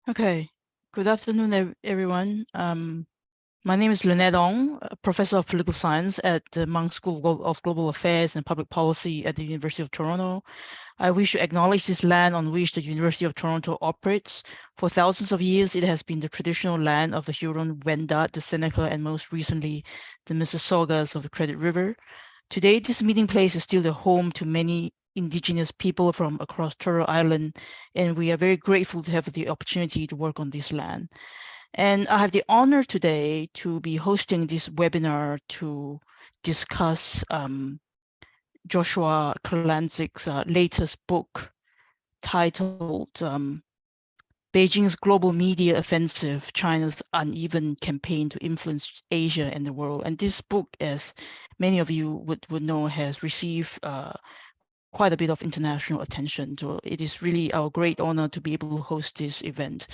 Okay, good afternoon, everyone. My name is Lynette, a professor of political science at the Munk School of Global Affairs and Public Policy at the University of Toronto. I wish to acknowledge this land on which the University of Toronto operates. For thousands of years, it has been the traditional land of the Huron-Wendat, the Seneca, and most recently, the Mississaugas of the Credit River. Today, this meeting place is still the home to many Indigenous people from across Turtle Island, and we are very grateful to have the opportunity to work on this land. And I have the honor today to be hosting this webinar to discuss Joshua Kurlantzick's latest book titled Beijing's Global Media Offensive, China's Uneven Campaign to Influence Asia and the World. And this book, as many of you would know, has received quite a bit of international attention. So it is really our great honor to be able to host this event.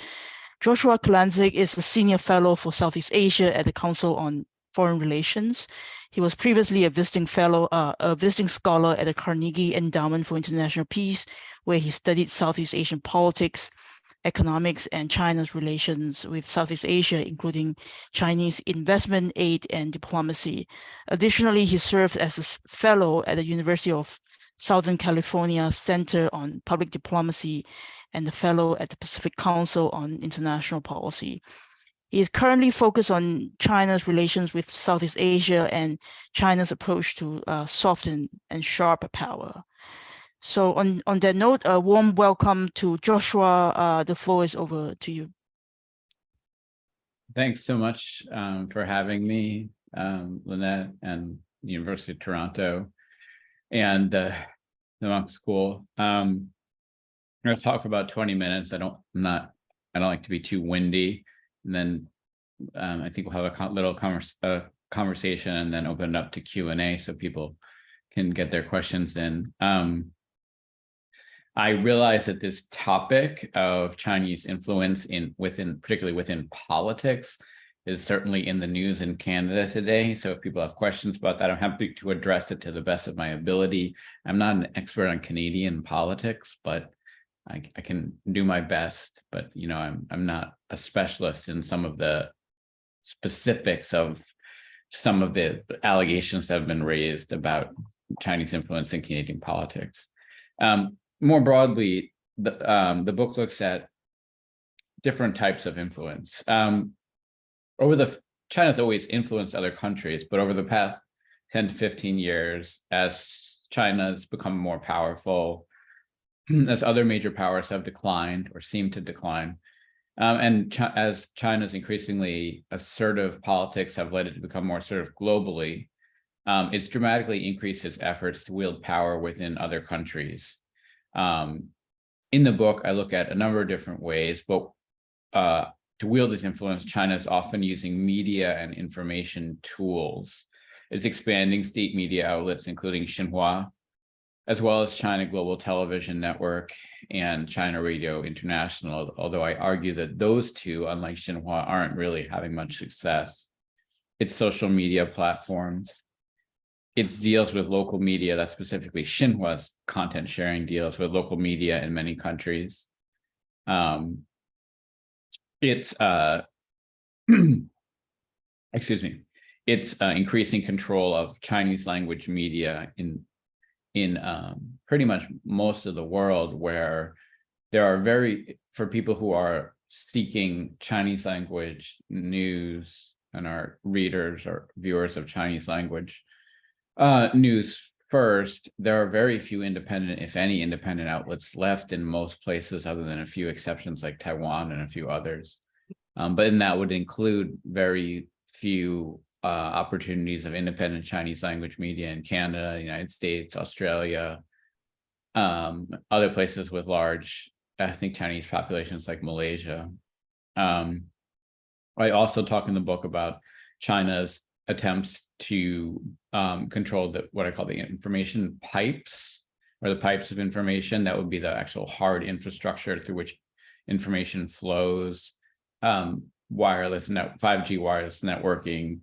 Joshua Kurlantzick is a senior fellow for Southeast Asia at the Council on Foreign Relations. He was previously a visiting fellow, a visiting scholar at the Carnegie Endowment for International Peace, where he studied Southeast Asian politics, economics, and China's relations with Southeast Asia, including Chinese investment, aid, and diplomacy. Additionally, he served as a fellow at the University of Southern California Center on Public Diplomacy and a fellow at the Pacific Council on International Policy. He is currently focused on China's relations with Southeast Asia and China's approach to soft and sharp power. So on that note, a warm welcome to Joshua. The floor is over to you. Thanks so much for having me, Lynette, and the University of Toronto and the Munk School. I'm going to talk for about 20 minutes. I don't like to be too windy. And then I think we'll have a little conversation and then open it up to Q&A so people can get their questions in. I realize that this topic of Chinese influence particularly within politics is certainly in the news in Canada today. So if people have questions about that, I'm happy to address it to the best of my ability. I'm not an expert on Canadian politics, but I can do my best. But I'm not a specialist in some of the specifics of some of the allegations that have been raised about Chinese influence in Canadian politics. More broadly, the book looks at different types of influence. China's always influenced other countries, but over the past 10 to 15 years, as China's become more powerful, as other major powers have declined or seem to decline, as China's increasingly assertive politics have led it to become more assertive globally, it's dramatically increased its efforts to wield power within other countries. In the book, I look at a number of different ways, but to wield this influence, China is often using media and information tools. It's expanding state media outlets, including Xinhua, as well as China Global Television Network and China Radio International, although I argue that those two, unlike Xinhua, aren't really having much success. It's social media platforms. It's deals with local media, that's specifically Xinhua's content sharing deals with local media in many countries. It's increasing control of Chinese language media in pretty much most of the world, where there are for people who are seeking Chinese language news and are readers or viewers of Chinese language news first, there are very few independent, if any, independent outlets left in most places, other than a few exceptions like Taiwan and a few others. But then that would include very few opportunities of independent Chinese language media in Canada, the United States, Australia, other places with large ethnic Chinese populations like Malaysia. I also talk in the book about China's attempts to control what I call the information pipes, or the pipes of information. That would be the actual hard infrastructure through which information flows, 5G wireless networking,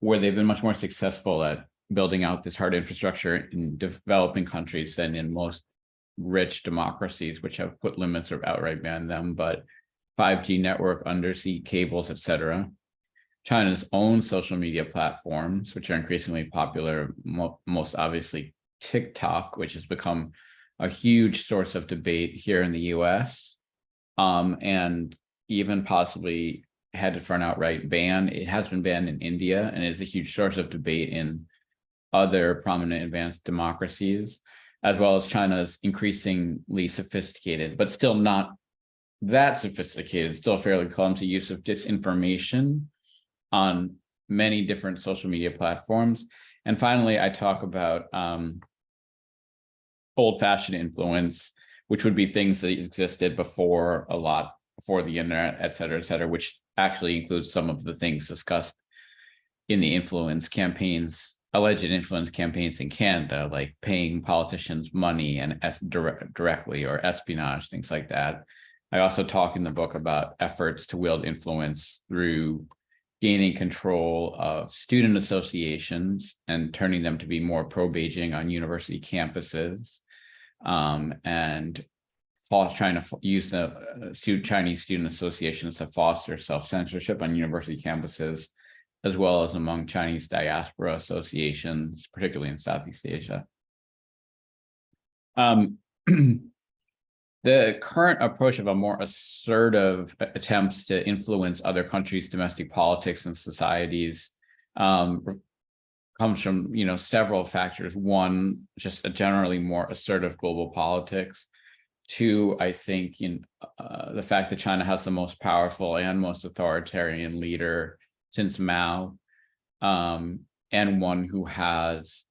where they've been much more successful at building out this hard infrastructure in developing countries than in most rich democracies, which have put limits or outright banned them. But 5G network, undersea cables, etc. China's own social media platforms, which are increasingly popular, most obviously TikTok, which has become a huge source of debate here in the US, and even possibly headed for an outright ban. It has been banned in India and is a huge source of debate in other prominent advanced democracies, as well as China's increasingly sophisticated, but still not that sophisticated, still fairly clumsy use of disinformation on many different social media platforms. And finally, I talk about old-fashioned influence, which would be things that existed before the internet, et cetera, which actually includes some of the things discussed in the alleged influence campaigns in Canada, like paying politicians money and directly, or espionage, things like that. I also talk in the book about efforts to wield influence through gaining control of student associations and turning them to be more pro-Beijing on university campuses, and trying to use the Chinese student associations to foster self-censorship on university campuses, as well as among Chinese diaspora associations, particularly in Southeast Asia. The current approach of a more assertive attempts to influence other countries' domestic politics and societies comes from, several factors. One, just a generally more assertive global politics. Two, I think the fact that China has the most powerful and most authoritarian leader since Mao, and one who has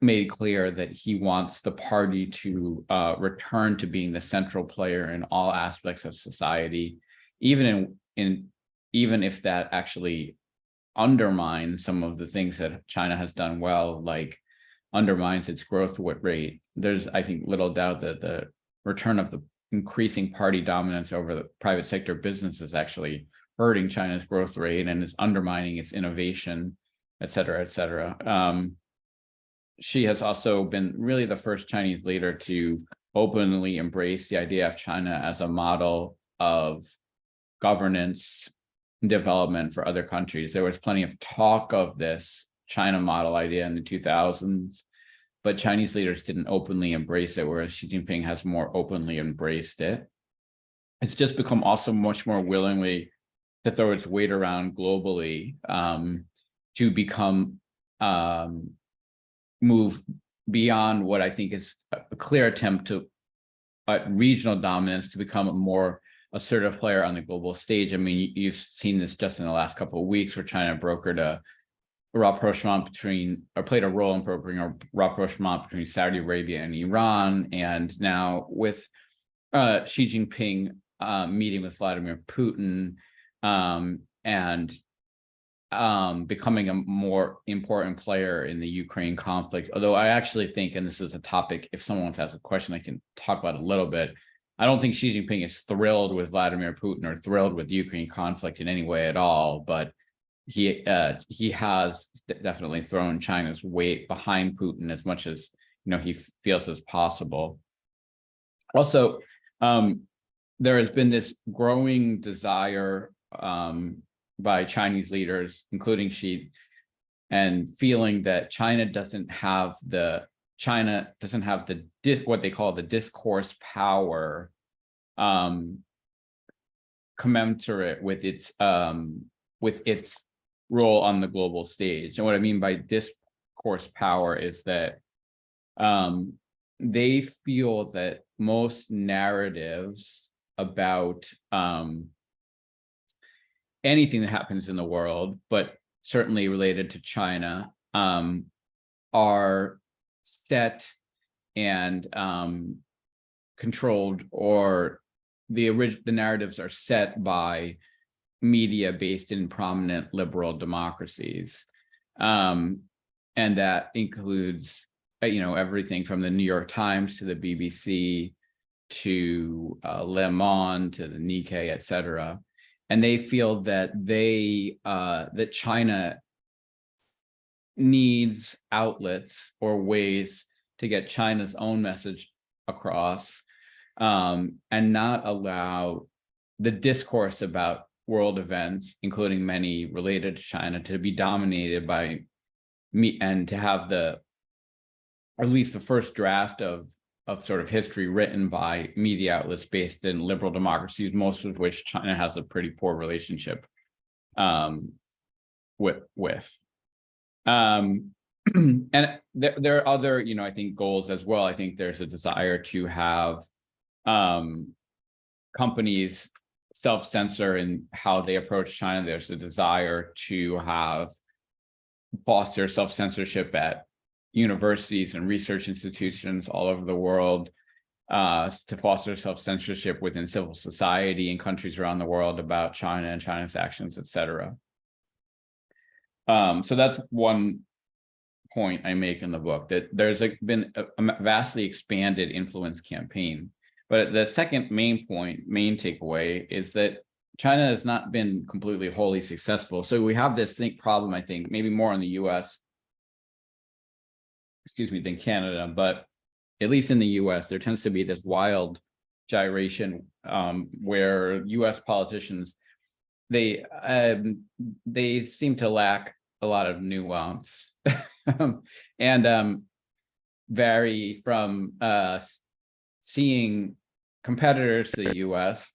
made clear that he wants the party to return to being the central player in all aspects of society, even if that actually undermines some of the things that China has done well, like undermines its growth rate. There's, I think, little doubt that the return of the increasing party dominance over the private sector business is actually hurting China's growth rate and is undermining its innovation, et cetera, et cetera. She has also been really the first Chinese leader to openly embrace the idea of China as a model of governance and development for other countries. There was plenty of talk of this China model idea in the 2000s, but Chinese leaders didn't openly embrace it, whereas Xi Jinping has more openly embraced it. It's just become also much more willingly to throw its weight around globally, to become move beyond what I think is a clear attempt to regional dominance to become a more assertive player on the global stage. I mean, you've seen this just in the last couple of weeks, where China brokered a rapprochement played a role in brokering a rapprochement between Saudi Arabia and Iran, and now with Xi Jinping meeting with Vladimir Putin, and becoming a more important player in the Ukraine conflict. Although I actually think, and this is a topic, if someone wants to ask a question, I can talk about it a little bit. I don't think Xi Jinping is thrilled with Vladimir Putin or thrilled with the Ukraine conflict in any way at all, but he has definitely thrown China's weight behind Putin as much as he feels is possible. Also, there has been this growing desire by Chinese leaders, including Xi, and feeling that China doesn't have the what they call the discourse power commensurate with its role on the global stage. And what I mean by discourse power is that they feel that most narratives about anything that happens in the world, but certainly related to China, are set and controlled, or the narratives are set by media based in prominent liberal democracies, and that includes everything from the New York Times to the BBC to Le Monde to the Nikkei, et cetera. And they feel that that China needs outlets or ways to get China's own message across, and not allow the discourse about world events, including many related to China, to be dominated by me, and to have at least the first draft of sort of history written by media outlets based in liberal democracies, most of which China has a pretty poor relationship with. And there are other, I think, goals as well. I think there's a desire to have companies self-censor in how they approach China. There's a desire to foster self-censorship at universities and research institutions all over the world, to foster self-censorship within civil society in countries around the world about China and China's actions, etc. So that's one point I make in the book, that there's been a vastly expanded influence campaign. But the second main takeaway is that China has not been completely wholly successful. So we have this problem, I think, maybe more in the US, than Canada, but at least in the US, there tends to be this wild gyration where US politicians, they seem to lack a lot of nuance and vary from seeing competitors to the US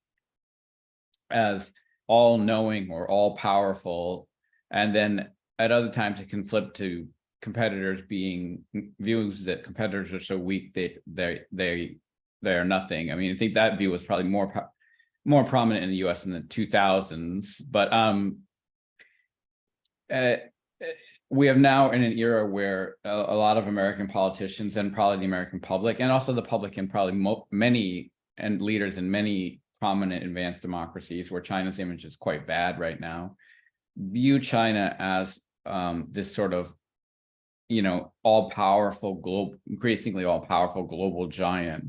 as all-knowing or all-powerful, and then at other times it can flip to competitors being views that competitors are so weak they are nothing. I mean, I think that view was probably more prominent in the US in the 2000s, but we have now in an era where a lot of American politicians and probably the American public, and also the public, and probably many and leaders in many prominent advanced democracies where China's image is quite bad right now, view China as this sort of, increasingly all-powerful global giant.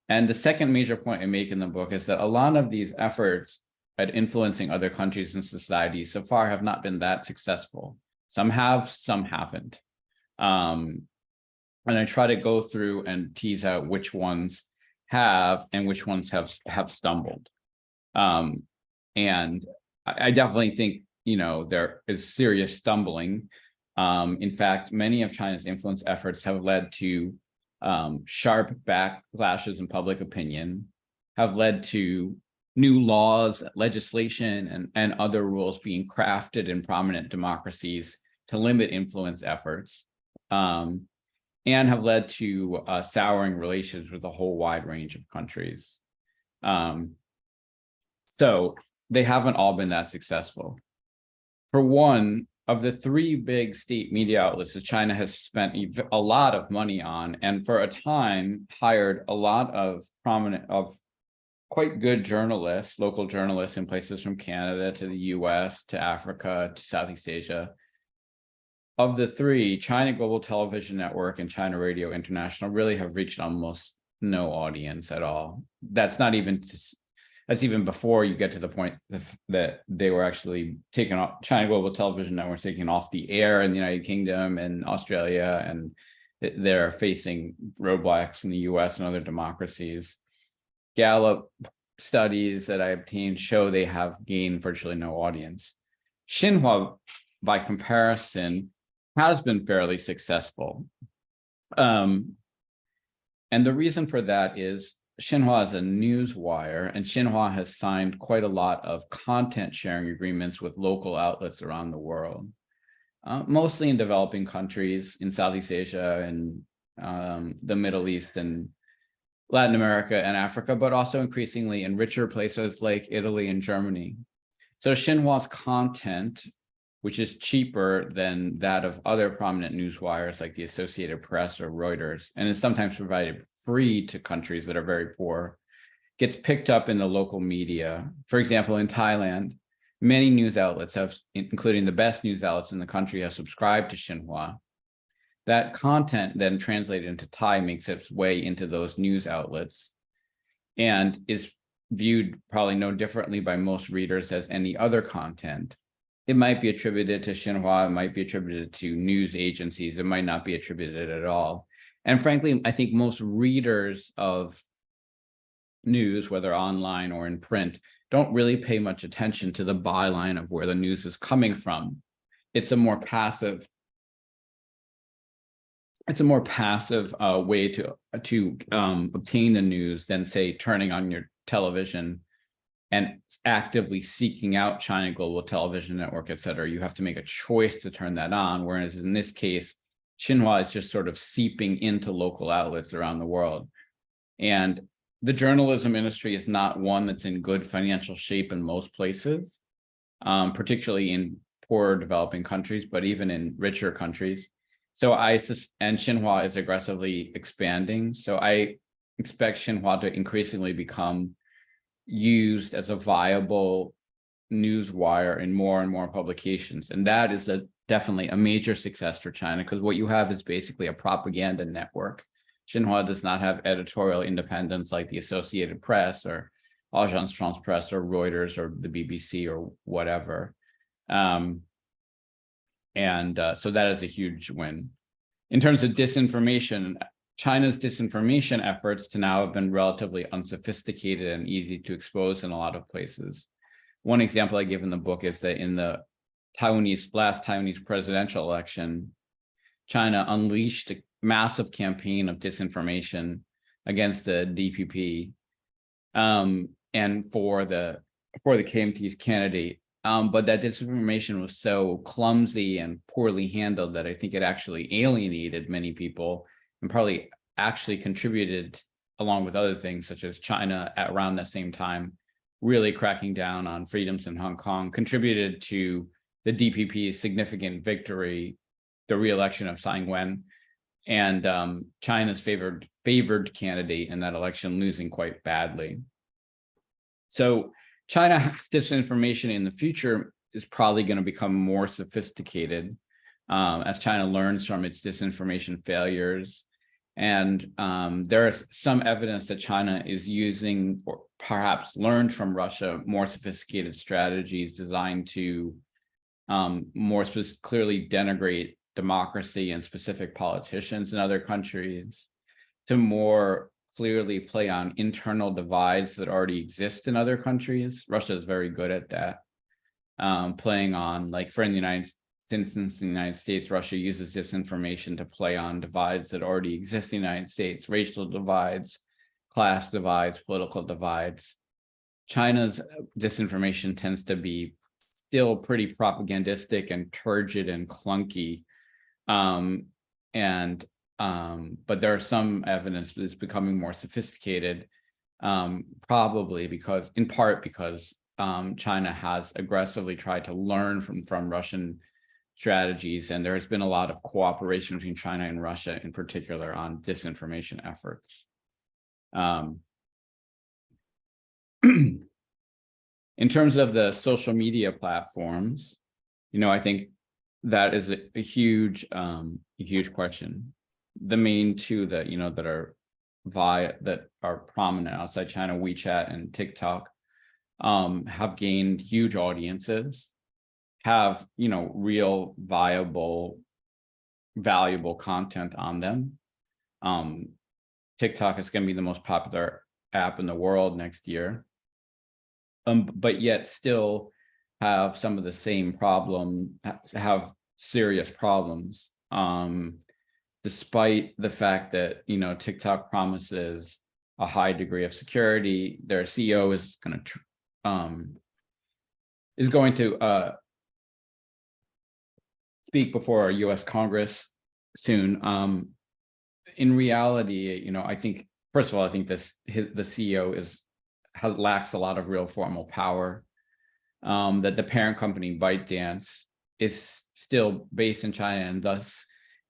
And the second major point I make in the book is that a lot of these efforts at influencing other countries and societies so far have not been that successful. Some have, some haven't. And I try to go through and tease out which ones have and which ones have stumbled. And I definitely think, there is serious stumbling. In fact, many of China's influence efforts have led to sharp backlashes in public opinion, have led to new laws, legislation, and other rules being crafted in prominent democracies to limit influence efforts, and have led to souring relations with a whole wide range of countries. So they haven't all been that successful. For one, of the three big state media outlets that China has spent a lot of money on, and for a time hired a lot of quite good journalists, local journalists in places from Canada to the US to Africa to Southeast Asia. Of the three, China Global Television Network and China Radio International really have reached almost no audience at all. That's even before you get to the point that they were actually taken off. China Global Television Network taken off the air in the United Kingdom and Australia, and they're facing roadblocks in the US and other democracies. Gallup studies that I obtained show they have gained virtually no audience. Xinhua, by comparison, has been fairly successful. And the reason for that is Xinhua is a news wire, and Xinhua has signed quite a lot of content sharing agreements with local outlets around the world, mostly in developing countries in Southeast Asia and the Middle East and Latin America and Africa, but also increasingly in richer places like Italy and Germany. So Xinhua's content, which is cheaper than that of other prominent news wires like the Associated Press or Reuters, and is sometimes provided free to countries that are very poor, gets picked up in the local media. For example, in Thailand, many news outlets including the best news outlets in the country, have subscribed to Xinhua. That content then translated into Thai makes its way into those news outlets and is viewed probably no differently by most readers as any other content. It might be attributed to Xinhua, it might be attributed to news agencies, it might not be attributed at all. And frankly, I think most readers of news, whether online or in print, don't really pay much attention to the byline of where the news is coming from. It's a more passive way to obtain the news than, say, turning on your television and actively seeking out China Global Television Network, et cetera. You have to make a choice to turn that on. Whereas in this case, Xinhua is just sort of seeping into local outlets around the world. And the journalism industry is not one that's in good financial shape in most places, particularly in poorer developing countries, but even in richer countries. And Xinhua is aggressively expanding. So I expect Xinhua to increasingly become used as a viable news wire in more and more publications. And that is definitely a major success for China, because what you have is basically a propaganda network. Xinhua does not have editorial independence like the Associated Press or Agence France Presse or Reuters or the BBC or whatever. So that is a huge win. In terms of disinformation, China's disinformation efforts to now have been relatively unsophisticated and easy to expose in a lot of places. One example I give in the book is that in the last Taiwanese presidential election, China unleashed a massive campaign of disinformation against the DPP and for the KMT's candidate. But that disinformation was so clumsy and poorly handled that I think it actually alienated many people, and probably actually contributed, along with other things such as China at around the same time really cracking down on freedoms in Hong Kong, contributed to the DPP's significant victory, the re-election of Tsai Ing-wen, and China's favored candidate in that election losing quite badly. So China's disinformation in the future is probably going to become more sophisticated as China learns from its disinformation failures. And there is some evidence that China is using, or perhaps learned from Russia, more sophisticated strategies designed to more clearly denigrate democracy and specific politicians in other countries, to more clearly play on internal divides that already exist in other countries. Russia is very good at that, playing on, like, for instance, in the United States, Russia uses disinformation to play on divides that already exist in the United States, racial divides, class divides, political divides. China's disinformation tends to be still pretty propagandistic and turgid and clunky. But there are some evidence that it's becoming more sophisticated, probably in part because China has aggressively tried to learn from Russian strategies, and there has been a lot of cooperation between China and Russia, in particular, on disinformation efforts. In terms of the social media platforms, I think that is a huge question. The main two that that are prominent outside China, WeChat and TikTok, have gained huge audiences, have real valuable content on them. TikTok is going to be the most popular app in the world next year, but yet still have some of the same have serious problems, despite the fact that TikTok promises a high degree of security. Their CEO is going to speak before U.S. Congress soon. In reality, I think, first of all, I think the CEO lacks a lot of real formal power. That the parent company ByteDance is still based in China, and thus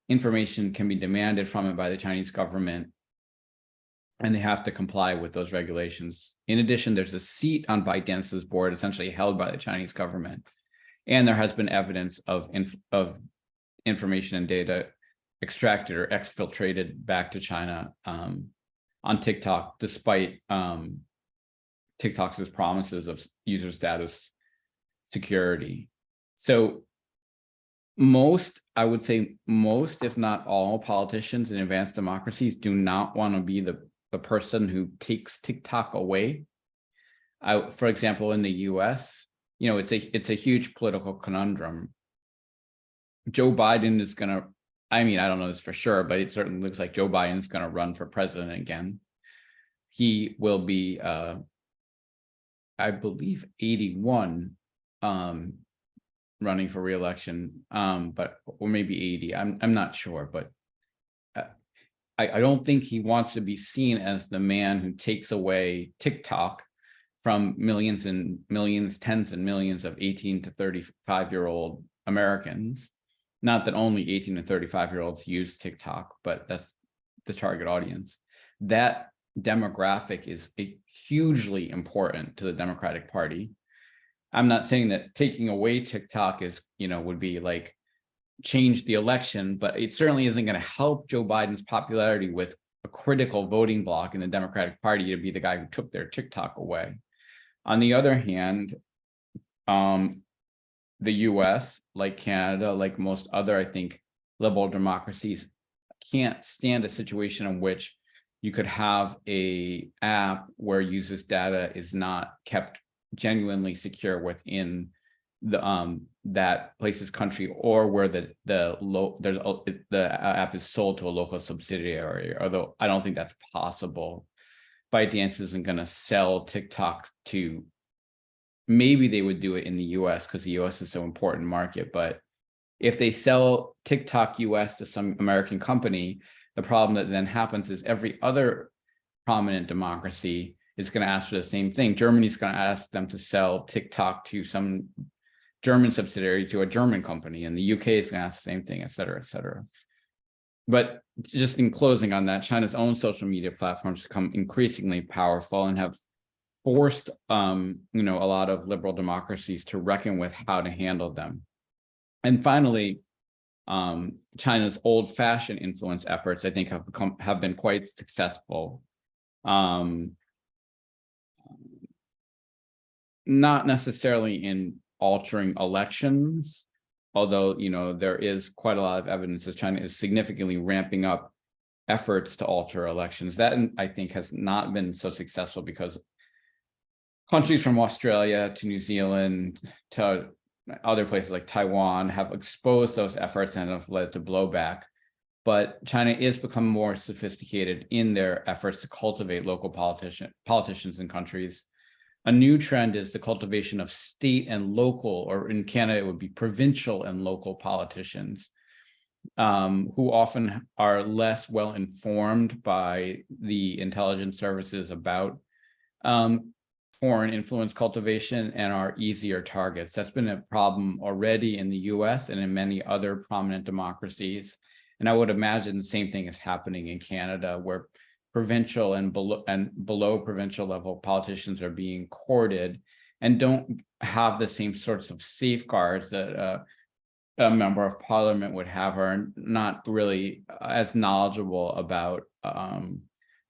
information can be demanded from it by the Chinese government, and they have to comply with those regulations. In addition, there's a seat on ByteDance's board essentially held by the Chinese government, and there has been evidence of information and data extracted or exfiltrated back to China on TikTok, despite TikTok's promises of user status security. So I would say most, if not all, politicians in advanced democracies do not want to be the the person who takes TikTok away. For example, in the US, it's a huge political conundrum. Joe Biden is going to, I don't know this for sure, but it certainly looks like Joe Biden is going to run for president again. He will be, I believe, 81, running for re-election, or maybe 80. I'm not sure, but I don't think he wants to be seen as the man who takes away TikTok from millions and millions, tens and millions of 18 to 35-year-old Americans. Not that only 18 and 35-year-olds use TikTok, but that's the target audience. That demographic is hugely important to the Democratic Party. I'm not saying that taking away TikTok is, would be like change the election, but it certainly isn't going to help Joe Biden's popularity with a critical voting bloc in the Democratic Party to be the guy who took their TikTok away. On the other hand, the US, like Canada, like most other, I think, liberal democracies, can't stand a situation in which you could have a app where users' data is not kept genuinely secure within the that place's country, or where the app is sold to a local subsidiary. Although I don't think that's possible. ByteDance isn't going to sell TikTok to. Maybe they would do it in the US because the US is so important market. But if they sell TikTok US to some American company, the problem that then happens is every other prominent democracy is going to ask for the same thing. Germany's going to ask them to sell TikTok to some German subsidiary to a German company, and the UK is going to ask the same thing, et cetera, et cetera. But just in closing on that, China's own social media platforms become increasingly powerful and have forced a lot of liberal democracies to reckon with how to handle them. And finally, China's old-fashioned influence efforts, I think, have been quite successful. Not necessarily in altering elections, although there is quite a lot of evidence that China is significantly ramping up efforts to alter elections. That, I think, has not been so successful because countries from Australia to New Zealand to other places like Taiwan have exposed those efforts and have led to blowback. But China is becoming more sophisticated in their efforts to cultivate local politicians in countries. A new trend is the cultivation of state and local, or in Canada, it would be provincial and local politicians, who often are less well informed by the intelligence services about foreign influence cultivation and are easier targets. That's been a problem already in the US and in many other prominent democracies. And I would imagine the same thing is happening in Canada, where provincial and below provincial level politicians are being courted and don't have the same sorts of safeguards that a member of parliament would have, or are not really as knowledgeable about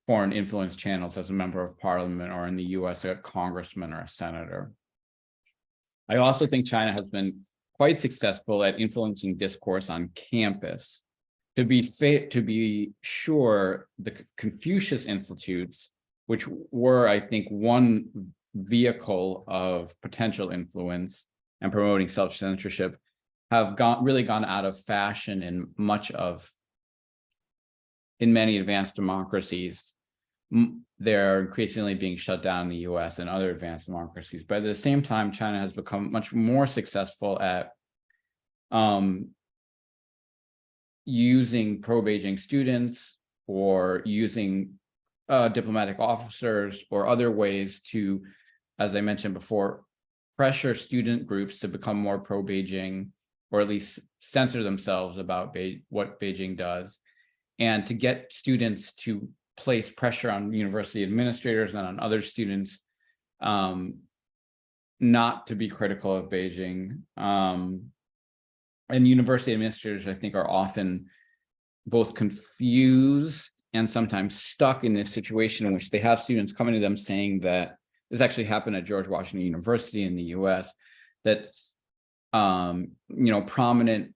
foreign influence channels as a member of parliament, or in the US, a congressman or a senator. I also think China has been quite successful at influencing discourse on campus. To be sure, the Confucius Institutes, which were, I think, one vehicle of potential influence and promoting self-censorship, have really gone out of fashion in many advanced democracies. They're increasingly being shut down in the US and other advanced democracies. But at the same time, China has become much more successful at using pro-Beijing students, or using diplomatic officers or other ways to, as I mentioned before, pressure student groups to become more pro-Beijing, or at least censor themselves about what Beijing does, and to get students to place pressure on university administrators and on other students not to be critical of Beijing. And university administrators, I think, are often both confused and sometimes stuck in this situation in which they have students coming to them saying that this actually happened at George Washington University in the US, that prominent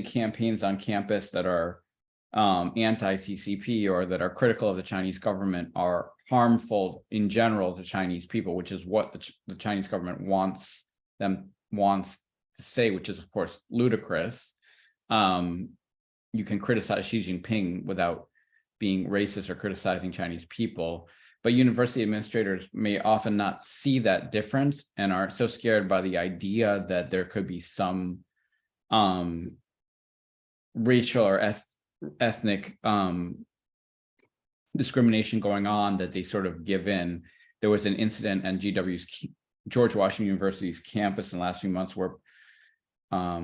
campaigns on campus that are anti-CCP or that are critical of the Chinese government are harmful in general to Chinese people, which is what the Chinese government wants to say, which is of course ludicrous. You can criticize Xi Jinping without being racist or criticizing Chinese people, but university administrators may often not see that difference and are so scared by the idea that there could be some racial or ethnic discrimination going on that they sort of give in. There was an incident on George Washington University's campus in the last few months where a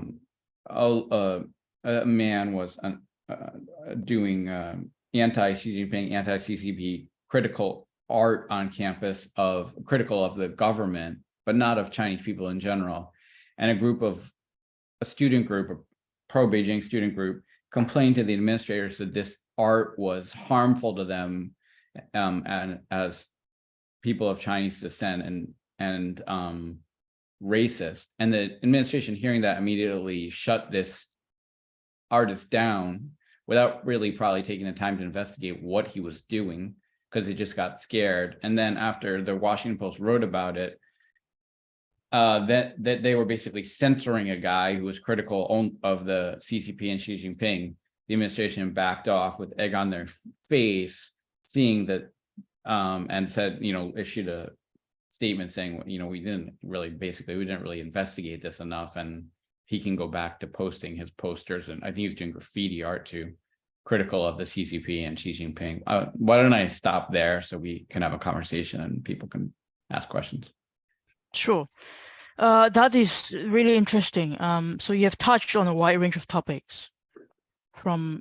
man was doing anti-Xi Jinping, anti-CCP critical art on campus critical of the government, but not of Chinese people in general. And a student group, a pro-Beijing student group, complained to the administrators that this art was harmful to them and as people of Chinese descent and racist. And the administration, hearing that, immediately shut this artist down without really probably taking the time to investigate what he was doing, because they just got scared. And then after the Washington Post wrote about it, that they were basically censoring a guy who was critical of the CCP and Xi Jinping. The administration backed off with egg on their face, seeing that, and said, issued a statement saying, we didn't really investigate this enough, and he can go back to posting his posters. And I think he's doing graffiti art too, critical of the CCP and Xi Jinping. Why don't I stop there so we can have a conversation and people can ask questions? Sure. That is really interesting. So you have touched on a wide range of topics, from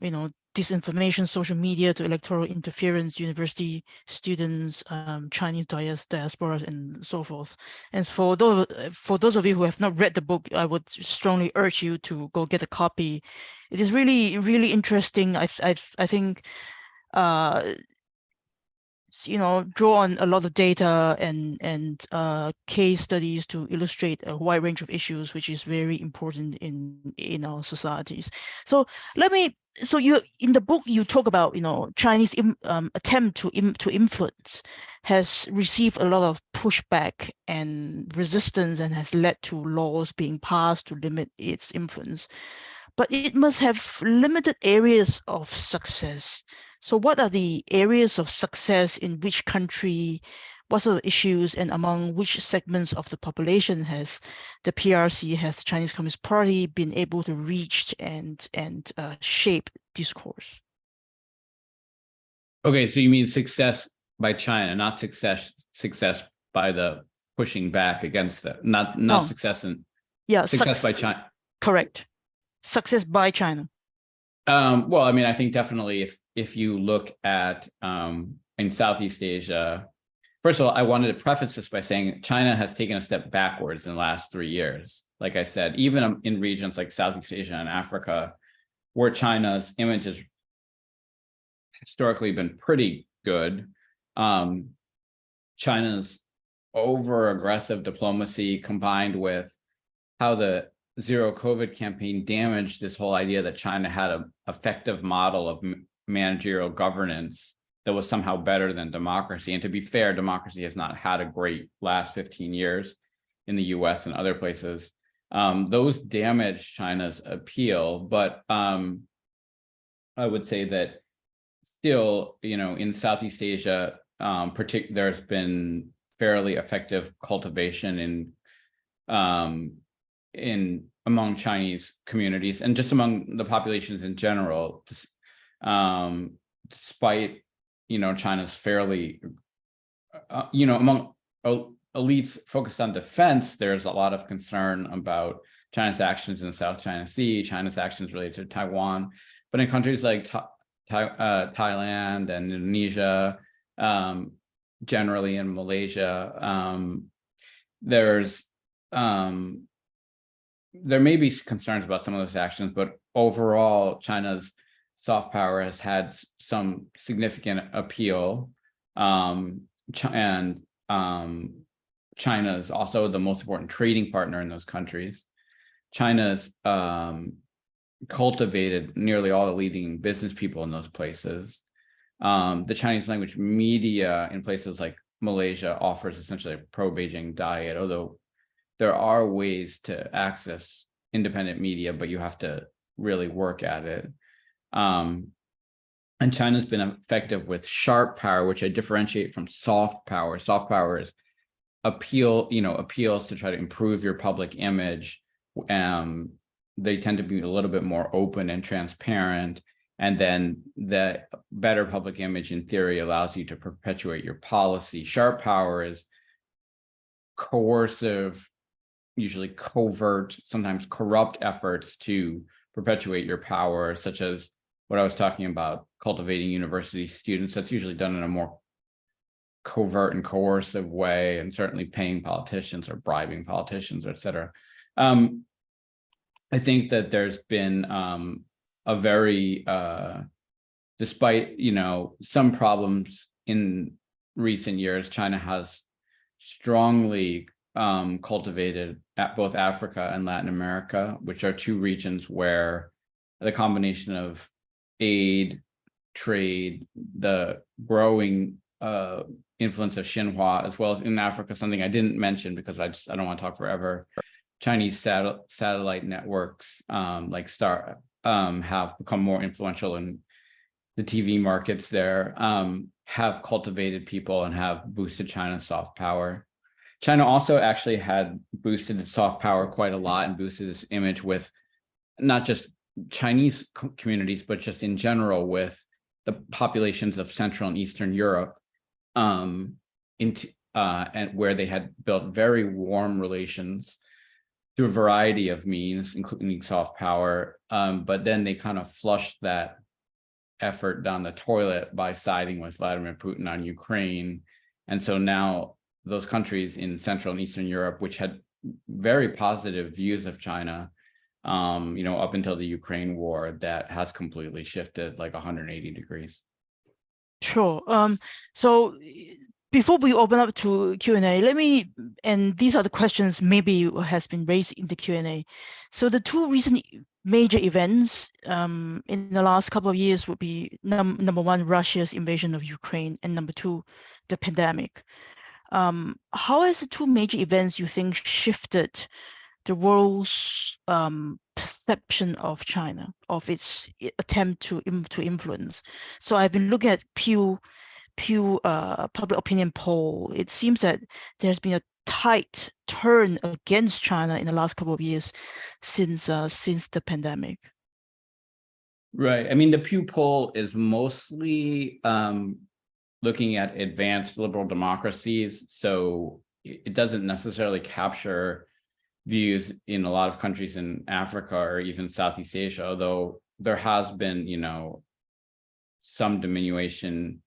disinformation, social media, to electoral interference, university students, Chinese diasporas, and so forth. And for those of you who have not read the book, I would strongly urge you to go get a copy. It is really, really interesting. I think draw on a lot of data and case studies to illustrate a wide range of issues, which is very important in our societies. So you in the book you talk about Chinese attempt to influence has received a lot of pushback and resistance and has led to laws being passed to limit its influence, but it must have limited areas of success. So what are the areas of success in which country, what are the issues, and among which segments of the population has the PRC, has the Chinese Communist Party been able to reach and shape discourse? Okay, so you mean success by China, not success by the pushing back against that, not success by China. Correct. Success by China. Well, I mean, I think definitely if you look at in Southeast Asia, first of all, I wanted to preface this by saying China has taken a step backwards in the last 3 years. Like I said, even in regions like Southeast Asia and Africa, where China's image has historically been pretty good, China's over-aggressive diplomacy combined with how the zero COVID campaign damaged this whole idea that China had an effective model of managerial governance that was somehow better than democracy. And to be fair, democracy has not had a great last 15 years in the US and other places. Those damaged China's appeal, but I would say that still, in Southeast Asia, there's been fairly effective cultivation in among Chinese communities and just among the populations in general, despite China's fairly among elites focused on defense, there's a lot of concern about China's actions in the South China Sea, China's actions related to Taiwan. But in countries like Thailand and Indonesia, generally in Malaysia, there may be concerns about some of those actions, but overall, China's soft power has had some significant appeal. And China is also the most important trading partner in those countries. China's cultivated nearly all the leading business people in those places. The Chinese language media in places like Malaysia offers essentially a pro-Beijing diet, although there are ways to access independent media, but you have to really work at it. And China's been effective with sharp power, which I differentiate from soft power. Soft power is appeals to try to improve your public image. They tend to be a little bit more open and transparent. And then the better public image in theory allows you to perpetuate your policy. Sharp power is coercive, usually covert, sometimes corrupt efforts to perpetuate your power, such as what I was talking about, cultivating university students. That's usually done in a more covert and coercive way, and certainly paying politicians or bribing politicians, et cetera. I think that there's been a very, despite, some problems in recent years, China has strongly cultivated at both Africa and Latin America, which are two regions where the combination of aid, trade, the growing influence of Xinhua, as well as in Africa, something I didn't mention because I don't want to talk forever. Chinese satellite networks like Star have become more influential in the TV markets there, have cultivated people and have boosted China's soft power. China also actually had boosted its soft power quite a lot and boosted its image with not just Chinese communities, but just in general with the populations of Central and Eastern Europe, and where they had built very warm relations through a variety of means, including soft power. But then they kind of flushed that effort down the toilet by siding with Vladimir Putin on Ukraine. And so now those countries in Central and Eastern Europe, which had very positive views of China, up until the Ukraine war, that has completely shifted like 180 degrees. Sure. So before we open up to Q&A, and these are the questions maybe has been raised in the Q&A. So the two recent major events in the last couple of years would be number one, Russia's invasion of Ukraine, and number two, the pandemic. How has the two major events, you think, shifted the world's perception of China, of its attempt to influence? So I've been looking at Pew public opinion poll. It seems that there's been a tight turn against China in the last couple of years since the pandemic. Right. I mean, the Pew poll is mostly looking at advanced liberal democracies, so it doesn't necessarily capture views in a lot of countries in Africa or even Southeast Asia, although there has been, some diminution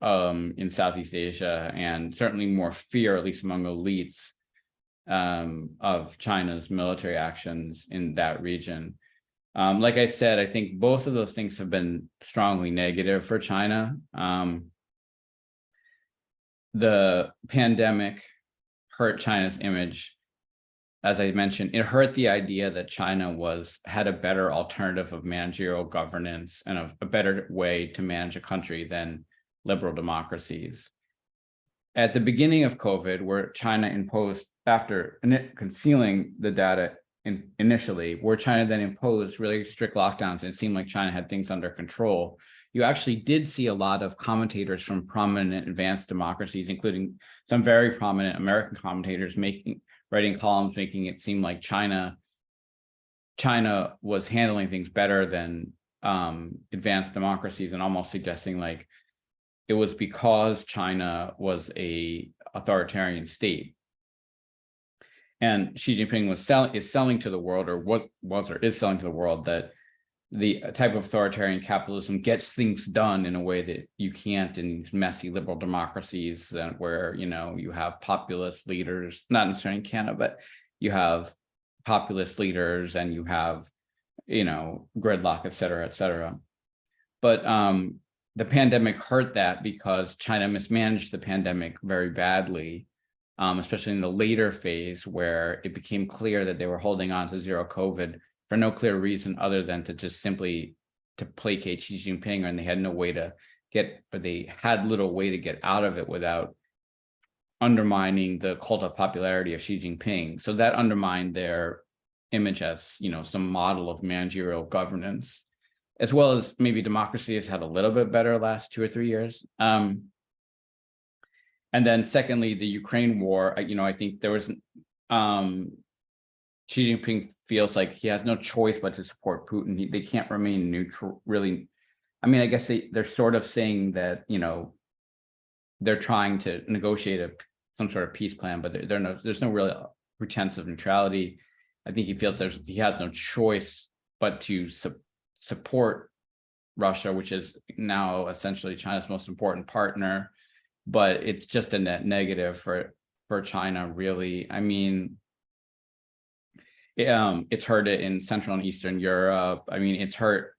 in Southeast Asia, and certainly more fear, at least among elites, of China's military actions in that region. Like I said, I think both of those things have been strongly negative for China. The pandemic hurt China's image. As I mentioned, it hurt the idea that China had a better alternative of managerial governance and a better way to manage a country than liberal democracies. At the beginning of COVID, where China imposed, after concealing the data initially, where China then imposed really strict lockdowns, and it seemed like China had things under control, you actually did see a lot of commentators from prominent advanced democracies, including some very prominent American commentators, writing columns making it seem like China was handling things better than advanced democracies, and almost suggesting like it was because China was a authoritarian state. And Xi Jinping is selling to the world, or is selling to the world, that the type of authoritarian capitalism gets things done in a way that you can't in these messy liberal democracies, where you have populist leaders, not necessarily in Canada, but you have populist leaders and you have gridlock, et cetera, et cetera. But the pandemic hurt that because China mismanaged the pandemic very badly, especially in the later phase, where it became clear that they were holding on to zero COVID for no clear reason other than to just simply to placate Xi Jinping, and they had no way to get, or they had little way to get out of it without undermining the cult of popularity of Xi Jinping. So that undermined their image as, you know, some model of managerial governance, as well as maybe democracy has had a little bit better last 2 or 3 years. And then secondly, the Ukraine war, you know, I think there was, Xi Jinping feels like he has no choice but to support Putin. They can't remain neutral, really. I mean, I guess they're sort of saying that, you know, they're trying to negotiate some sort of peace plan, but there's no real pretense of neutrality. I think he feels he has no choice but to support Russia, which is now essentially China's most important partner. But it's just a net negative for China, really. I mean, it's hurt it in Central and Eastern Europe. I mean, it's hurt.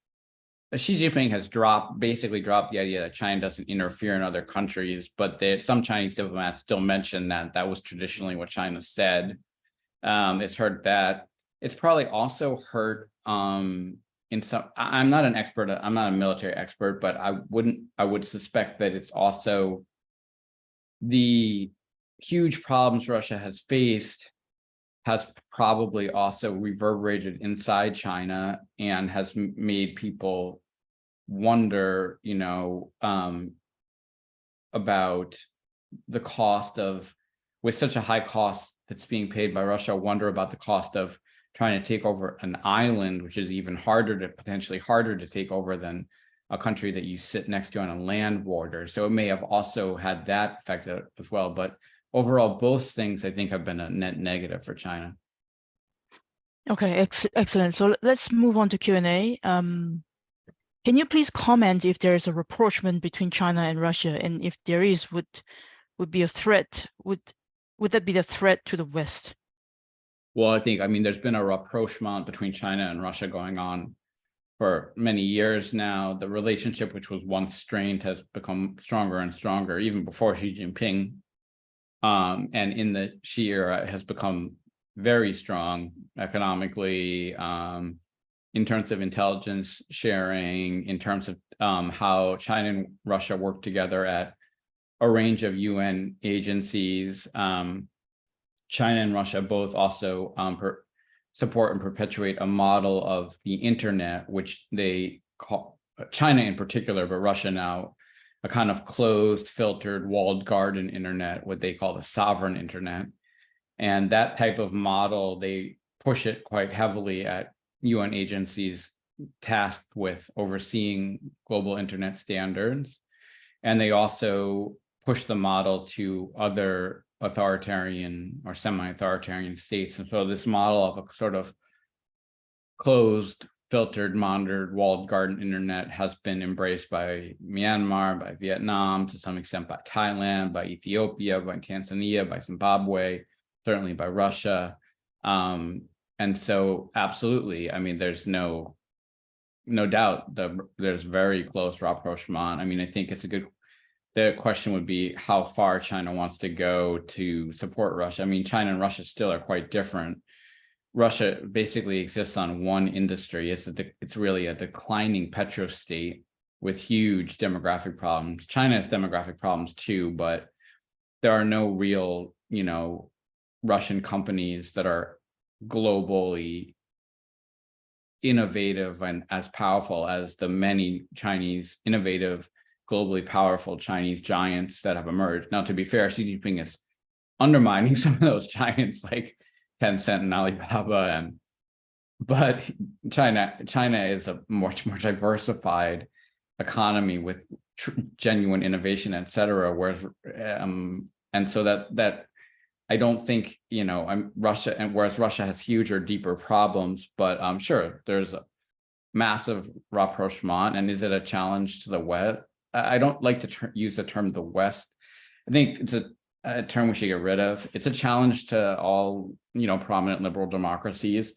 Xi Jinping has basically dropped the idea that China doesn't interfere in other countries, but some Chinese diplomats still mention that was traditionally what China said. It's hurt that. It's probably also hurt in some. I'm not an expert. I'm not a military expert, but I would suspect that it's also the huge problems Russia has faced has probably also reverberated inside China and has made people wonder, you know, about the cost of, with such a high cost that's being paid by Russia, wonder about the cost of trying to take over an island, which is even potentially harder to take over than a country that you sit next to on a land border. So it may have also had that effect as well. But overall, both things I think have been a net negative for China. Okay, excellent. So let's move on to Q&A. Can you please comment if there is a rapprochement between China and Russia, and if there is, would be a threat? Would that be the threat to the West? Well, I mean, there's been a rapprochement between China and Russia going on for many years now. The relationship, which was once strained, has become stronger and stronger, even before Xi Jinping. And in the Xi era, it has become very strong economically, in terms of intelligence sharing, in terms of how China and Russia work together at a range of UN agencies. China and Russia both also support and perpetuate a model of the internet, which they call, China in particular, but Russia now, a kind of closed, filtered, walled garden internet, what they call the sovereign internet. And that type of model, they push it quite heavily at UN agencies tasked with overseeing global internet standards. And they also push the model to other authoritarian or semi-authoritarian states. And so this model of a sort of closed, filtered, monitored, walled garden internet has been embraced by Myanmar, by Vietnam, to some extent by Thailand, by Ethiopia, by Tanzania, by Zimbabwe, certainly by Russia. And so absolutely, I mean, there's no doubt that there's very close rapprochement. I mean, I think it's the question would be how far China wants to go to support Russia. I mean, China and Russia still are quite different. Russia basically exists on one industry. It's really a declining petro state with huge demographic problems. China has demographic problems too, but there are no real, you know, Russian companies that are globally innovative and as powerful as the many Chinese innovative, globally powerful Chinese giants that have emerged. Now, to be fair, Xi Jinping is undermining some of those giants like Tencent and Alibaba, but China is a much more diversified economy with genuine innovation, et cetera. Whereas, and so that I don't think, you know, whereas Russia has huge or deeper problems, but I'm sure there's a massive rapprochement. And is it a challenge to the West? I don't like to use the term the West. I think it's a term we should get rid of. It's a challenge to all, you know, prominent liberal democracies.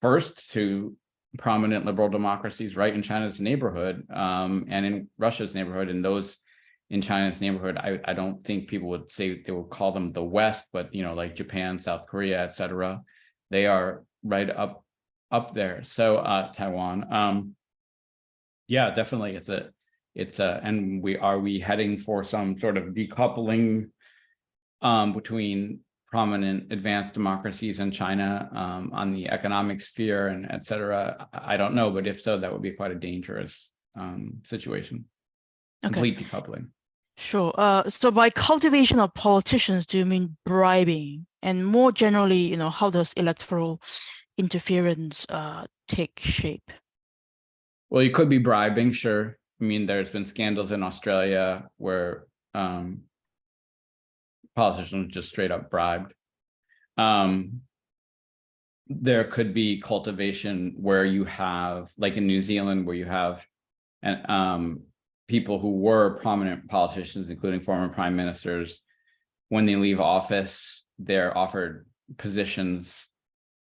First, to prominent liberal democracies right in China's neighborhood, and in Russia's neighborhood, and those in China's neighborhood, I don't think people would say they would call them the West, but, you know, like Japan, South Korea, et cetera. They are right up up there. So Taiwan, yeah, definitely, and we heading for some sort of decoupling between prominent advanced democracies and China on the economic sphere and et cetera? I don't know, but if so, that would be quite a dangerous situation. Okay. Complete decoupling. Sure. So by cultivation of politicians, do you mean bribing? And more generally, how does electoral interference take shape? Well, you could be bribing, sure. I mean, there's been scandals in Australia where politicians just straight up bribed. There could be cultivation where you have, like in New Zealand, where you have people who were prominent politicians, including former prime ministers, when they leave office, they're offered positions,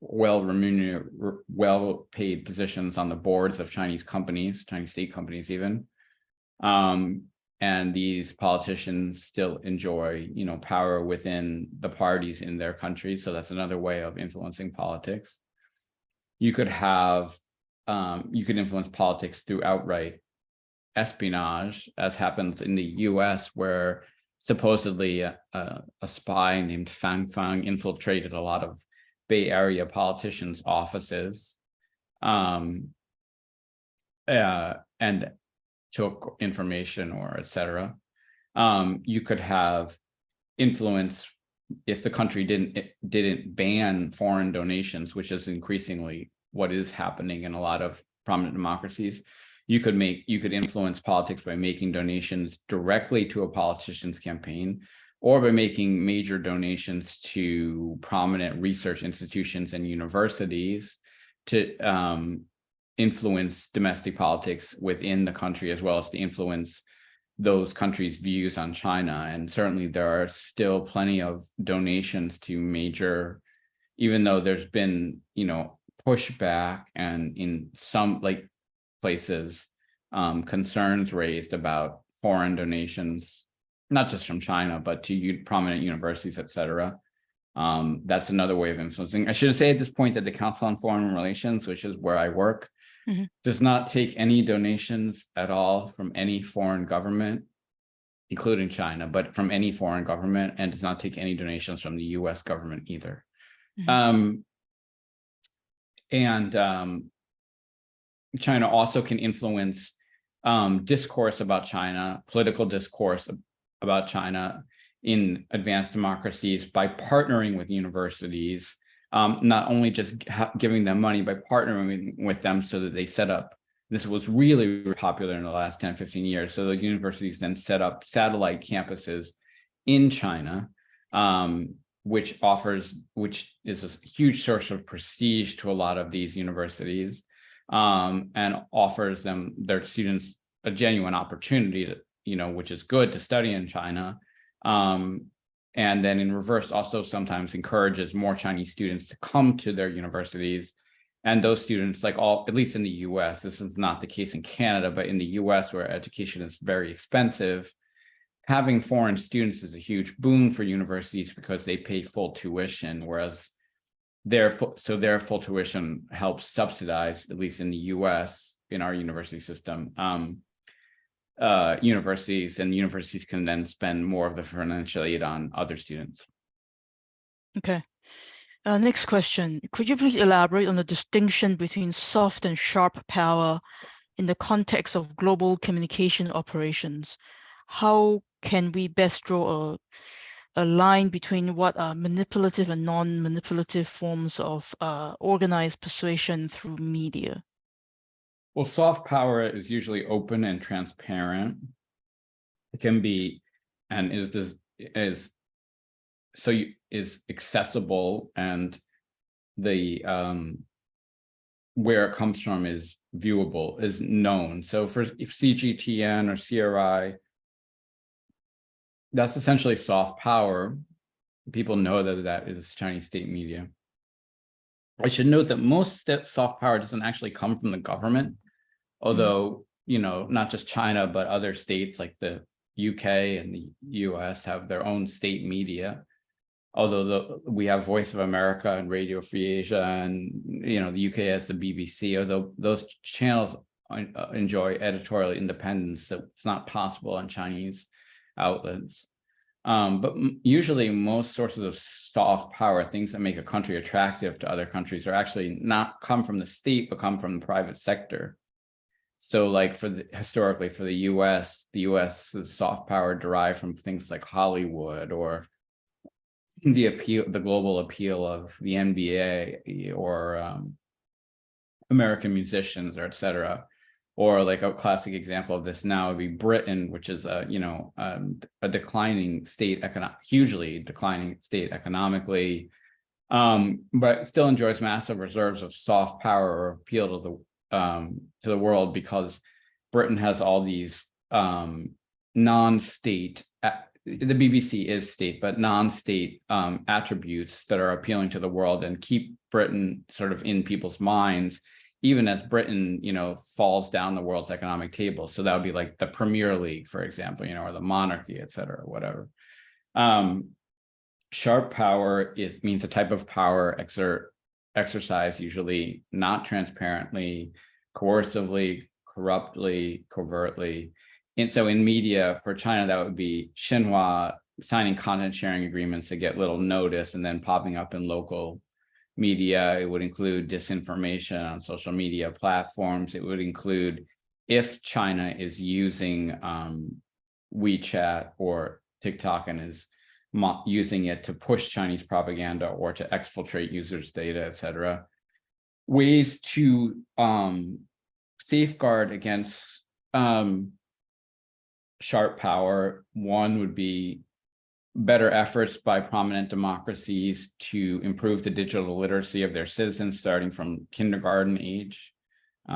well-remunerated, well-paid positions on the boards of Chinese companies, Chinese state companies even. And these politicians still enjoy, power within the parties in their country. So that's another way of influencing politics. You could influence politics through outright espionage, as happens in the US, where supposedly a spy named Fang infiltrated a lot of Bay Area politicians' offices and took information or etc. You could have influence if the country didn't ban foreign donations, which is increasingly what is happening in a lot of prominent democracies. You could influence politics by making donations directly to a politician's campaign, or by making major donations to prominent research institutions and universities to influence domestic politics within the country, as well as to influence those countries' views on China. And certainly there are still plenty of donations to major, even though there's been, pushback and in some places, concerns raised about foreign donations, not just from China, but to prominent universities, et cetera. That's another way of influencing. I should say at this point that the Council on Foreign Relations, which is where I work, does not take any donations at all from any foreign government, including China, but from any foreign government, and does not take any donations from the US government either. China also can influence discourse about China, political discourse about China in advanced democracies by partnering with universities, not only just giving them money, by partnering with them so that they set up, this was really popular in the last 10, 15 years. So those universities then set up satellite campuses in China, which is a huge source of prestige to a lot of these universities, and offers their students a genuine opportunity to, which is good, to study in China. And then in reverse, also sometimes encourages more Chinese students to come to their universities. And those students, at least in the US, this is not the case in Canada, but in the US, where education is very expensive, having foreign students is a huge boon for universities because they pay full tuition, whereas their full tuition helps subsidize, at least in the US, in our university system, universities, and universities can then spend more of the financial aid on other students. Okay. Next question. Could you please elaborate on the distinction between soft and sharp power in the context of global communication operations? How can we best draw a line between what are manipulative and non-manipulative forms of organized persuasion through media? Well, soft power is usually open and transparent. It can be, and is accessible, and the where it comes from is viewable, is known. So if CGTN or CRI, that's essentially soft power. People know that is Chinese state media. I should note that most soft power doesn't actually come from the government, although, not just China, but other states like the UK and the US have their own state media. although we have Voice of America and Radio Free Asia, and the UK has the BBC, although those channels enjoy editorial independence, so it's not possible on Chinese outlets. But usually most sources of soft power, things that make a country attractive to other countries, are actually not come from the state, but come from the private sector. So like historically for the US's soft power derived from things like Hollywood, or the global appeal of the NBA, or American musicians, or et cetera. Or like a classic example of this now would be Britain, which is a declining state, hugely declining state economically, but still enjoys massive reserves of soft power or appeal to the world, because Britain has all these non-state. The BBC is state, but non-state attributes that are appealing to the world and keep Britain sort of in people's minds, even as Britain, falls down the world's economic table. So that would be like the Premier League, for example, or the monarchy, et cetera, whatever. Sharp power means a type of power exercised usually not transparently, coercively, corruptly, covertly. And so in media for China, that would be Xinhua signing content sharing agreements to get little notice and then popping up in local media. It would include disinformation on social media platforms. It would include, if China is using WeChat or TikTok and is using it to push Chinese propaganda or to exfiltrate users' data, et cetera. Ways to safeguard against sharp power. One would be better efforts by prominent democracies to improve the digital literacy of their citizens starting from kindergarten age. There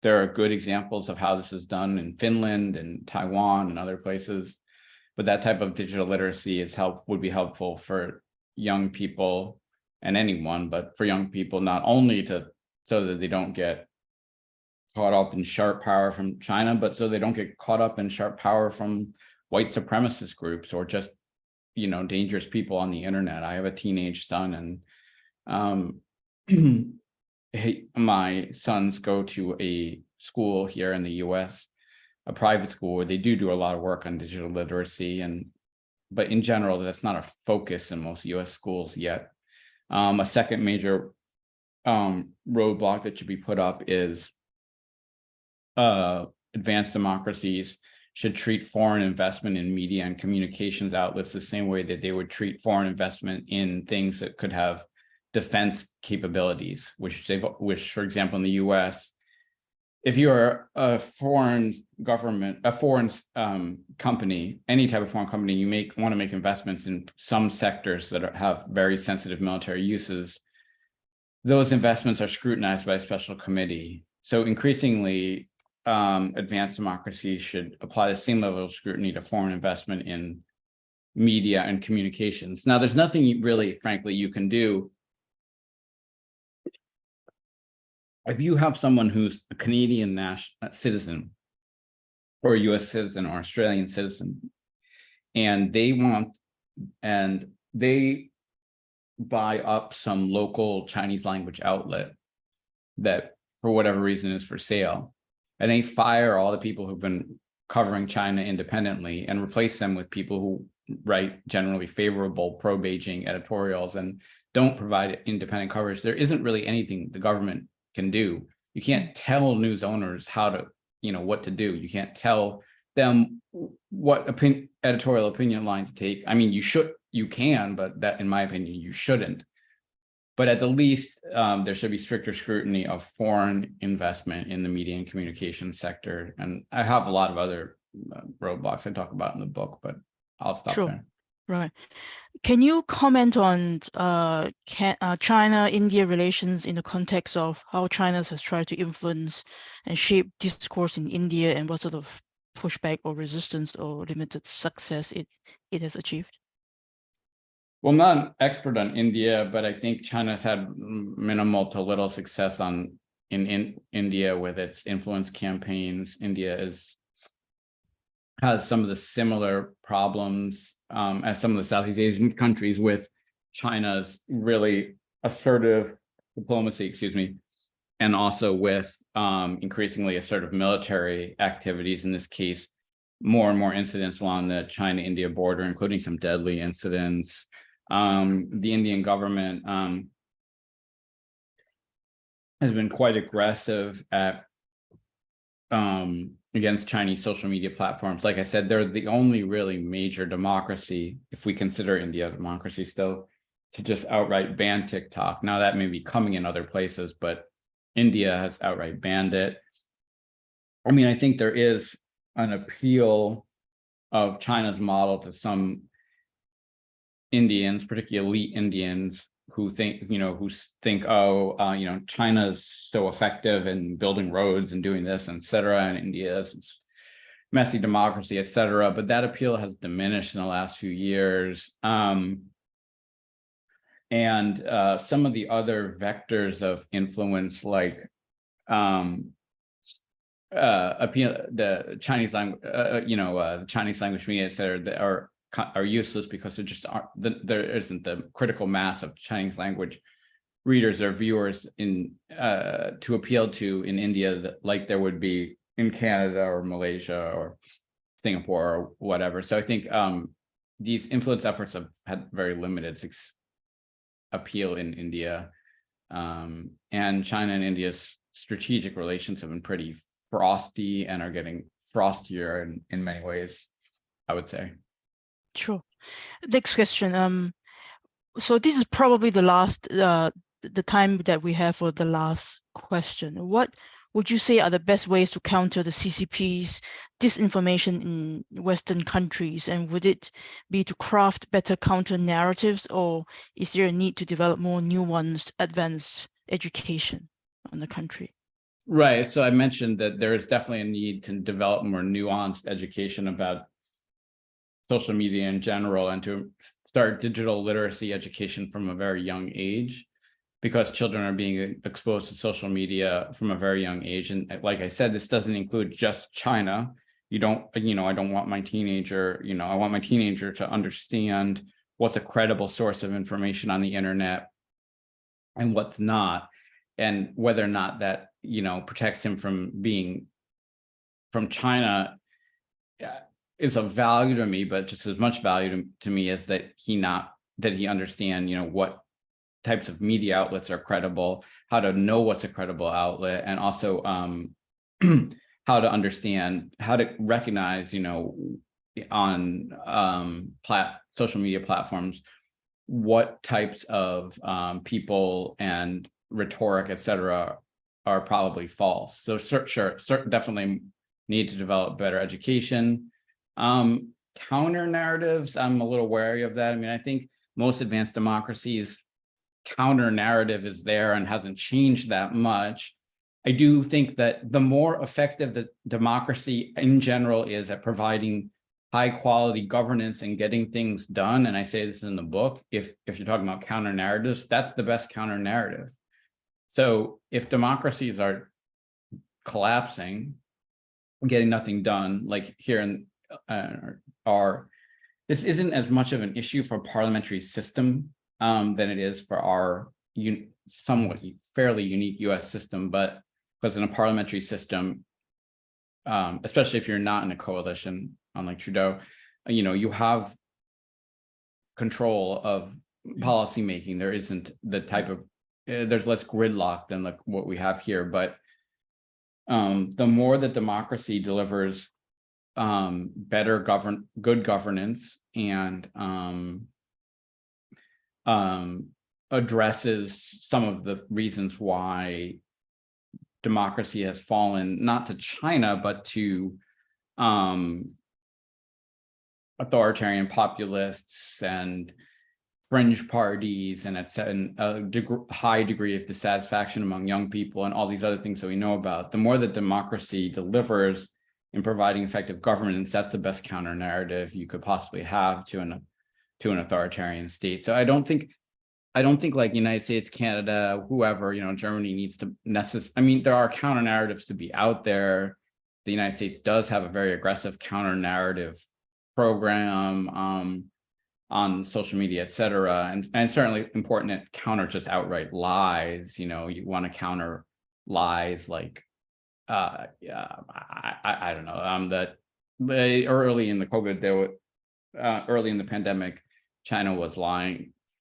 are good examples of how this is done in Finland and Taiwan and other places, but that type of digital literacy would be helpful for young people and anyone, but for young people, not only so that they don't get caught up in sharp power from China, but so they don't get caught up in sharp power from white supremacist groups or just, dangerous people on the internet. I have a teenage son, and my sons go to a school here in the US, a private school, where they do a lot of work on digital literacy, but in general, that's not a focus in most US schools yet. A second major roadblock that should be put up is advanced democracies should treat foreign investment in media and communications outlets the same way that they would treat foreign investment in things that could have defense capabilities, which, for example, in the US, if you're a foreign government, a foreign company, any type of foreign company, you want to make investments in some sectors that have very sensitive military uses, those investments are scrutinized by a special committee. So increasingly, advanced democracies should apply the same level of scrutiny to foreign investment in media and communications. Now, there's nothing really, frankly, you can do. If you have someone who's a Canadian citizen or a US citizen or Australian citizen, and they buy up some local Chinese language outlet that for whatever reason is for sale, and they fire all the people who've been covering China independently and replace them with people who write generally favorable pro-Beijing editorials and don't provide independent coverage, there isn't really anything the government can do. You can't tell news owners how to, what to do. You can't tell them what editorial opinion line to take. I mean, you can, but that, in my opinion, you shouldn't. But at the least, there should be stricter scrutiny of foreign investment in the media and communication sector. And I have a lot of other roadblocks I talk about in the book, but I'll stop there. Right. Can you comment on China-India relations in the context of how China has tried to influence and shape discourse in India, and what sort of pushback or resistance or limited success it has achieved? Well, I'm not an expert on India, but I think China's had minimal to little success in India with its influence campaigns. India has some of the similar problems as some of the Southeast Asian countries, with China's really assertive diplomacy, and also with increasingly assertive military activities, in this case, more and more incidents along the China-India border, including some deadly incidents. The Indian government has been quite aggressive at against Chinese social media platforms. Like I said, they're the only really major democracy, if we consider India a democracy still, to just outright ban TikTok. Now that may be coming in other places, but India has outright banned it. I mean, I think there is an appeal of China's model to some Indians, particularly elite Indians, who think, China's so effective in building roads and doing this, et cetera, and India is messy democracy, et cetera. But that appeal has diminished in the last few years. And some of the other vectors of influence, like the Chinese language, the Chinese language media, et cetera, that are useless because there isn't the critical mass of Chinese language readers or viewers to appeal to in India, like there would be in Canada or Malaysia or Singapore or whatever. So I think these influence efforts have had very limited appeal in India, and China and India's strategic relations have been pretty frosty and are getting frostier in many ways, I would say. Sure. Next question. So this is probably the last, the time that we have for the last question. What would you say are the best ways to counter the CCP's disinformation in Western countries? And would it be to craft better counter narratives, or is there a need to develop more nuanced, advanced education on the country? Right. So I mentioned that there is definitely a need to develop more nuanced education about social media in general, and to start digital literacy education from a very young age, because children are being exposed to social media from a very young age. And like I said, this doesn't include just China. I don't want my teenager, I want my teenager to understand what's a credible source of information on the internet and what's not, and whether or not that, protects him from being from China is of value to me, but just as much value to me as that he understand, what types of media outlets are credible, how to know what's a credible outlet, and also how to understand, how to recognize, on social media platforms, what types of people and rhetoric, et cetera, are probably false. So definitely need to develop better education. Counter narratives, I'm a little wary of that. I mean, I think most advanced democracies, counter narrative is there and hasn't changed that much. I do think that the more effective the democracy in general is at providing high quality governance and getting things done, and I say this in the book, if you're talking about counter narratives, that's the best counter narrative. So if democracies are collapsing, getting nothing done, like here in this isn't as much of an issue for parliamentary system than it is for our somewhat fairly unique US system, but because in a parliamentary system, especially if you're not in a coalition, unlike Trudeau, you have control of policy making. There isn't the type of, there's less gridlock than like what we have here, but the more that democracy delivers good governance and addresses some of the reasons why democracy has fallen, not to China, but to authoritarian populists and fringe parties, and a high degree of dissatisfaction among young people, and all these other things that we know about. The more that democracy delivers in providing effective governance, that's the best counter narrative you could possibly have to an authoritarian state. So I don't think like United States, Canada, whoever, Germany needs to I mean, there are counter narratives to be out there. the United States does have a very aggressive counter narrative program on social media, et cetera. And certainly important to counter just outright lies. You know, you want to counter lies like, I don't know, that early in the COVID, early in the pandemic, China was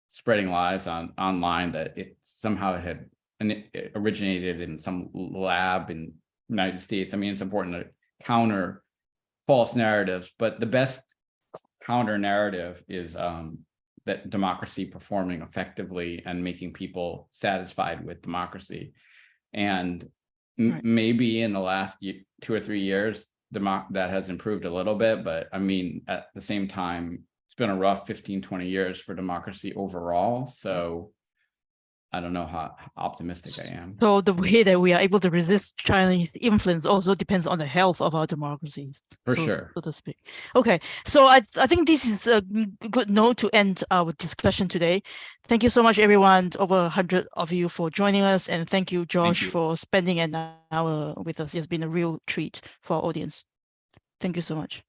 spreading lies online that it somehow had it originated in some lab in the United States. I mean, it's important to counter false narratives, but the best counter narrative is that democracy performing effectively and making people satisfied with democracy. And maybe in the last 2 or 3 years, that has improved a little bit, but I mean, at the same time, it's been a rough 15, 20 years for democracy overall. So I don't know how optimistic I am. So the way that we are able to resist Chinese influence also depends on the health of our democracies. For sure. So to speak. Okay, so I think this is a good note to end our discussion today. Thank you so much, everyone, over 100 of you for joining us. And thank you, Josh, for spending an hour with us. It's been a real treat for our audience. Thank you so much.